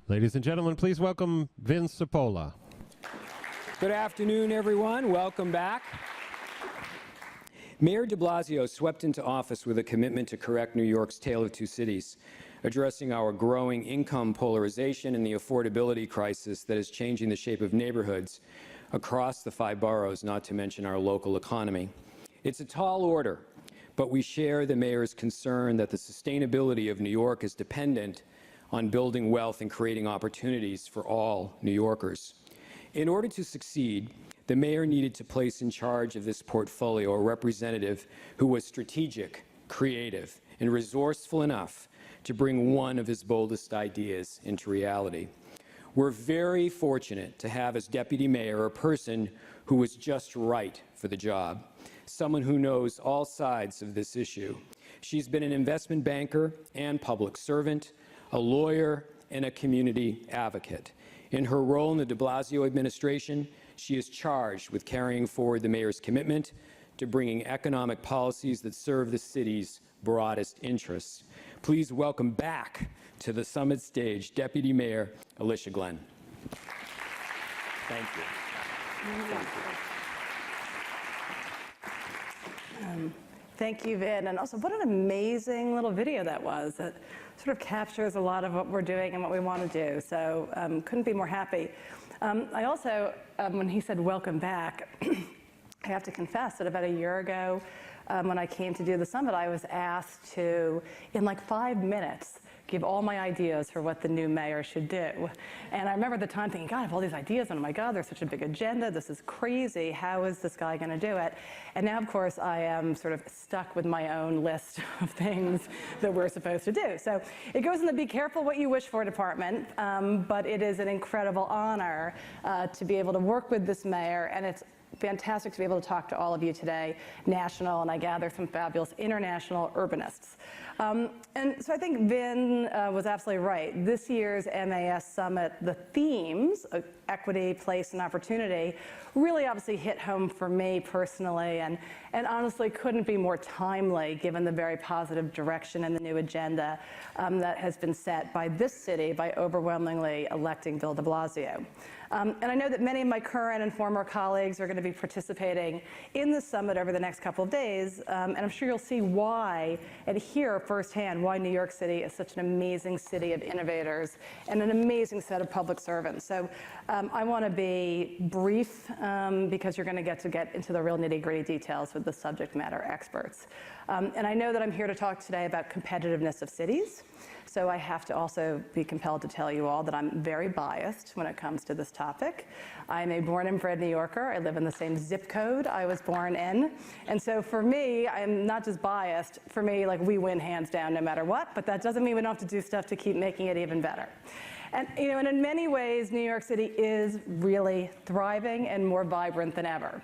Ladies and gentlemen, please welcome Vince Cipolla. Good afternoon, everyone. Welcome back. Mayor de Blasio swept into office with a commitment to correct New York's tale of two cities, addressing our growing income polarization and the affordability crisis that is changing the shape of neighborhoods across the 5 boroughs, not to mention our local economy. It's a tall order, but we share the mayor's concern that the sustainability of New York is dependent on building wealth and creating opportunities for all New Yorkers. In order to succeed, the mayor needed to place in charge of this portfolio a representative who was strategic, creative, and resourceful enough to bring one of his boldest ideas into reality. We're very fortunate to have as deputy mayor a person who was just right for the job, someone who knows all sides of this issue. She's been an investment banker and public servant, a lawyer, and a community advocate. In her role in the de Blasio administration, she is charged with carrying forward the mayor's commitment to bringing economic policies that serve the city's broadest interests. Please welcome back to the summit stage Deputy Mayor Alicia Glen. Thank you. Thank you, Vin. And also, what an amazing little video that was. That sort of captures a lot of what we're doing and what we want to do. So couldn't be more happy. I also, when he said welcome back, I have to confess that about a year ago, when I came to do the summit, I was asked to, in like 5 minutes, give all my ideas for what the new mayor should do. And I remember at the time thinking, God, I have all these ideas, and oh my God, there's such a big agenda, this is crazy, how is this guy gonna do it? And now, of course, I am sort of stuck with my own list of things that we're supposed to do. So it goes in the be careful what you wish for department, but it is an incredible honor to be able to work with this mayor, and it's fantastic to be able to talk to all of you today, national, and I gather some fabulous international urbanists. And so I think Vin was absolutely right. This year's MAS Summit, the themes, equity, place, and opportunity, really obviously hit home for me personally, and honestly couldn't be more timely given the very positive direction and the new agenda that has been set by this city by overwhelmingly electing Bill de Blasio. And I know that many of my current and former colleagues are going to be participating in the summit over the next couple of days, and I'm sure you'll see why and hear firsthand why New York City is such an amazing city of innovators and an amazing set of public servants. So I want to be brief because you're going to get into the real nitty-gritty details with the subject matter experts. And I know that I'm here to talk today about competitiveness of cities. So I have to also be compelled to tell you all that I'm very biased when it comes to this topic. I'm a born and bred New Yorker. I live in the same zip code I was born in. And so for me, I'm not just biased. For me, like, we win hands down no matter what, but that doesn't mean we don't have to do stuff to keep making it even better. And, you know, and in many ways, New York City is really thriving and more vibrant than ever.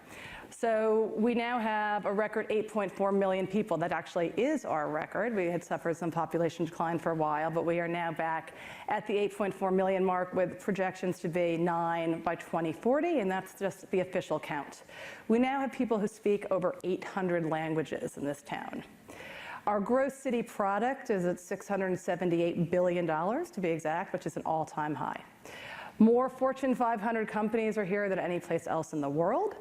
So we now have a record 8.4 million people. That actually is our record. We had suffered some population decline for a while, but we are now back at the 8.4 million mark with projections to be 9 by 2040, and that's just the official count. We now have people who speak over 800 languages in this town. Our gross city product is at $678 billion, to be exact, which is an all-time high. More Fortune 500 companies are here than any place else in the world.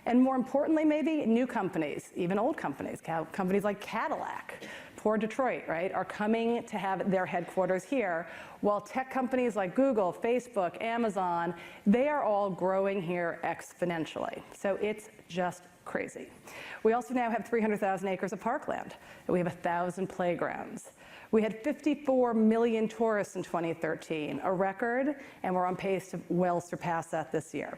And more importantly, maybe new companies, even old companies, companies like Cadillac, poor Detroit, right, are coming to have their headquarters here, while tech companies like Google, Facebook, Amazon, they are all growing here exponentially. So it's just crazy. We also now have 300,000 acres of parkland. We have 1,000 playgrounds. We had 54 million tourists in 2013, a record, and we're on pace to well surpass that this year.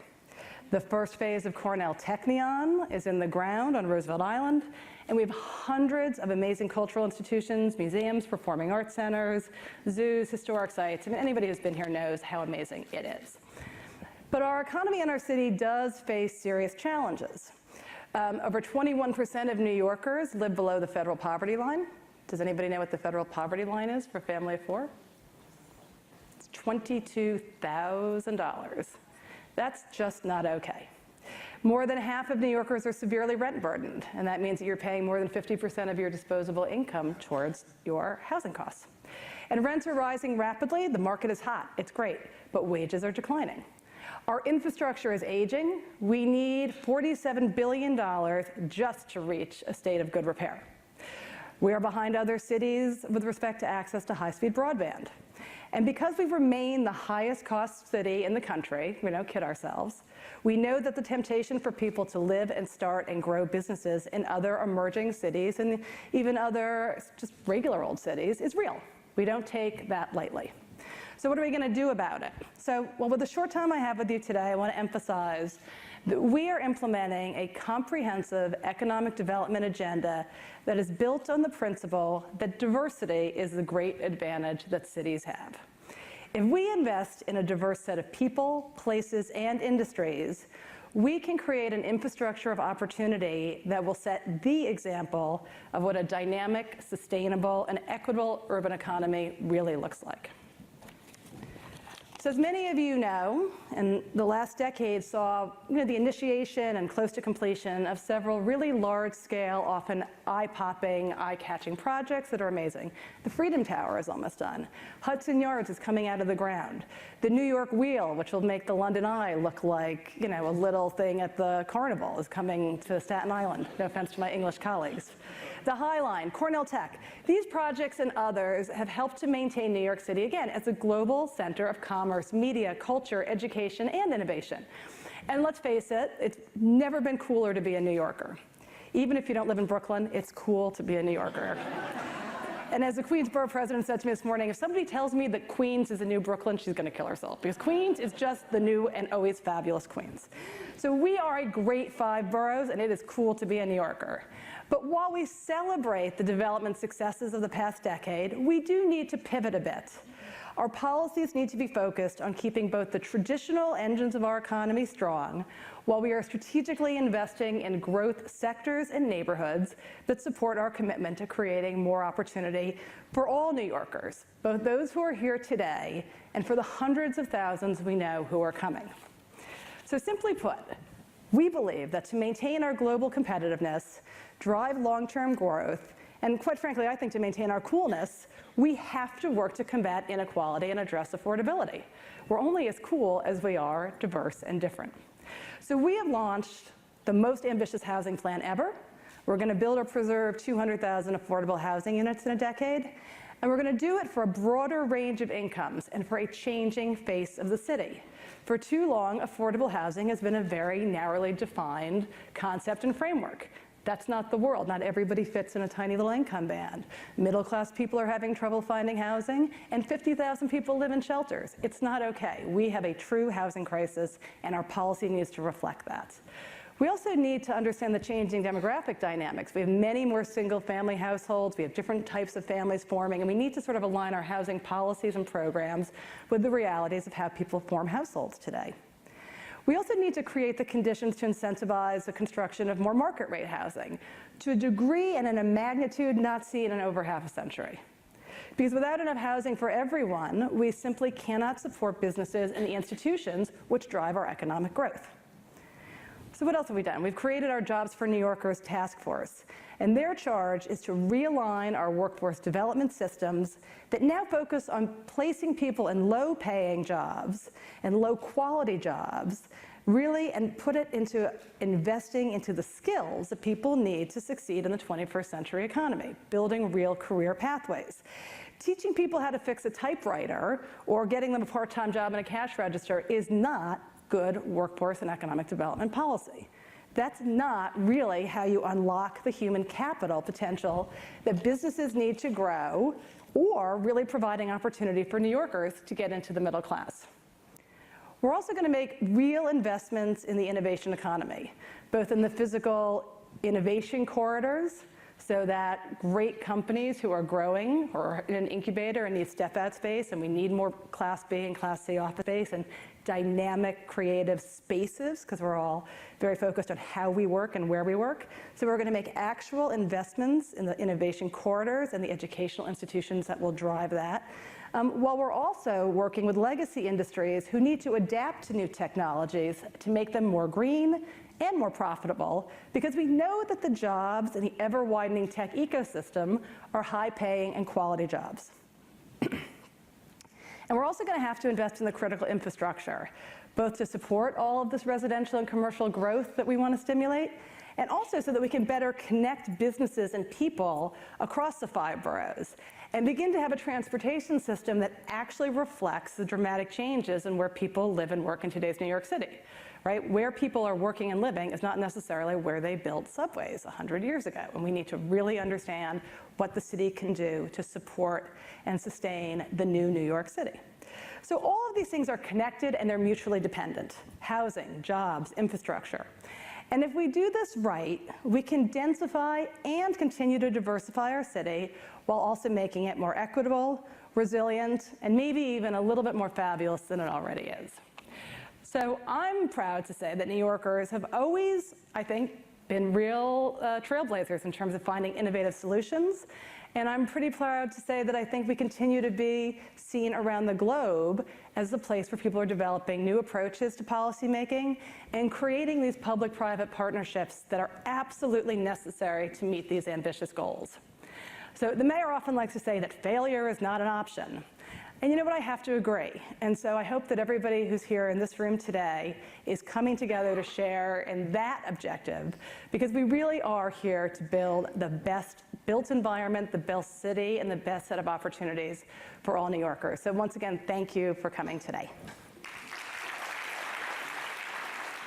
The first phase of Cornell Technion is in the ground on Roosevelt Island, and we have hundreds of amazing cultural institutions, museums, performing arts centers, zoos, historic sites. I mean, anybody who's been here knows how amazing it is. But our economy in our city does face serious challenges. Over 21% of New Yorkers live below the federal poverty line. Does anybody know what the federal poverty line is for a family of 4? It's $22,000. That's just not okay. More than half of New Yorkers are severely rent burdened, and that means that you're paying more than 50% of your disposable income towards your housing costs. And rents are rising rapidly. The market is hot. It's great. But wages are declining. Our infrastructure is aging. We need $47 billion just to reach a state of good repair. We are behind other cities with respect to access to high-speed broadband. And because we remain the highest cost city in the country, we don't kid ourselves, we know that the temptation for people to live and start and grow businesses in other emerging cities and even other just regular old cities is real. We don't take that lightly. So what are we going to do about it? So, well, with the short time I have with you today, I want to emphasize that we are implementing a comprehensive economic development agenda that is built on the principle that diversity is the great advantage that cities have. If we invest in a diverse set of people, places, and industries, we can create an infrastructure of opportunity that will set the example of what a dynamic, sustainable, and equitable urban economy really looks like. So as many of you know, and the last decade saw the initiation and close to completion of several really large-scale, often eye-popping, eye-catching projects that are amazing. The Freedom Tower is almost done. Hudson Yards is coming out of the ground. The New York Wheel, which will make the London Eye look like a little thing at the carnival, is coming to Staten Island. No offense to my English colleagues. The High Line, Cornell Tech. These projects and others have helped to maintain New York City, again, as a global center of commerce, media, culture, education, and innovation. And let's face it, it's never been cooler to be a New Yorker. Even if you don't live in Brooklyn, it's cool to be a New Yorker. And as the Queens Borough president said to me this morning, if somebody tells me that Queens is the new Brooklyn, she's going to kill herself, because Queens is just the new and always fabulous Queens. So we are a great 5 boroughs, and it is cool to be a New Yorker. But while we celebrate the development successes of the past decade, we do need to pivot a bit. Our policies need to be focused on keeping both the traditional engines of our economy strong, while we are strategically investing in growth sectors and neighborhoods that support our commitment to creating more opportunity for all New Yorkers, both those who are here today and for the hundreds of thousands we know who are coming. So simply put, we believe that to maintain our global competitiveness, drive long-term growth, and quite frankly, I think to maintain our coolness, we have to work to combat inequality and address affordability. We're only as cool as we are diverse and different. So we have launched the most ambitious housing plan ever. We're going to build or preserve 200,000 affordable housing units in a decade, and we're going to do it for a broader range of incomes and for a changing face of the city. For too long, affordable housing has been a very narrowly defined concept and framework. That's not the world. Not everybody fits in a tiny little income band. Middle-class people are having trouble finding housing, and 50,000 people live in shelters. It's not okay. We have a true housing crisis, and our policy needs to reflect that. We also need to understand the changing demographic dynamics. We have many more single-family households. We have different types of families forming, and we need to sort of align our housing policies and programs with the realities of how people form households today. We also need to create the conditions to incentivize the construction of more market rate housing to a degree and in a magnitude not seen in over half a century. Because without enough housing for everyone, we simply cannot support businesses and the institutions which drive our economic growth. So what else have we done? We've created our Jobs for New Yorkers task force, and their charge is to realign our workforce development systems that now focus on placing people in low-paying jobs and low-quality jobs, really, and put it into investing into the skills that people need to succeed in the 21st century economy, building real career pathways. Teaching people how to fix a typewriter or getting them a part-time job in a cash register is not good workforce and economic development policy. That's not really how you unlock the human capital potential that businesses need to grow, or really providing opportunity for New Yorkers to get into the middle class. We're also going to make real investments in the innovation economy, both in the physical innovation corridors, so that great companies who are growing or in an incubator and need step-out space, and we need more Class B and Class C office space and dynamic, creative spaces, because we're all very focused on how we work and where we work. So we're going to make actual investments in the innovation corridors and the educational institutions that will drive that, while we're also working with legacy industries who need to adapt to new technologies to make them more green and more profitable, because we know that the jobs in the ever-widening tech ecosystem are high-paying and quality jobs. And we're also going to have to invest in the critical infrastructure, both to support all of this residential and commercial growth that we want to stimulate, and also so that we can better connect businesses and people across the 5 boroughs and begin to have a transportation system that actually reflects the dramatic changes in where people live and work in today's New York City, right? Where people are working and living is not necessarily where they built subways 100 years ago, and we need to really understand what the city can do to support and sustain the new New York City. So all of these things are connected and they're mutually dependent: housing, jobs, infrastructure. And if we do this right, we can densify and continue to diversify our city while also making it more equitable, resilient, and maybe even a little bit more fabulous than it already is. So I'm proud to say that New Yorkers have always, I think, been real trailblazers in terms of finding innovative solutions. And I'm pretty proud to say that I think we continue to be seen around the globe as the place where people are developing new approaches to policymaking and creating these public-private partnerships that are absolutely necessary to meet these ambitious goals. So the mayor often likes to say that failure is not an option. And you know what, I have to agree. And so I hope that everybody who's here in this room today is coming together to share in that objective, because we really are here to build the best built environment, the best city, and the best set of opportunities for all New Yorkers. So once again, thank you for coming today.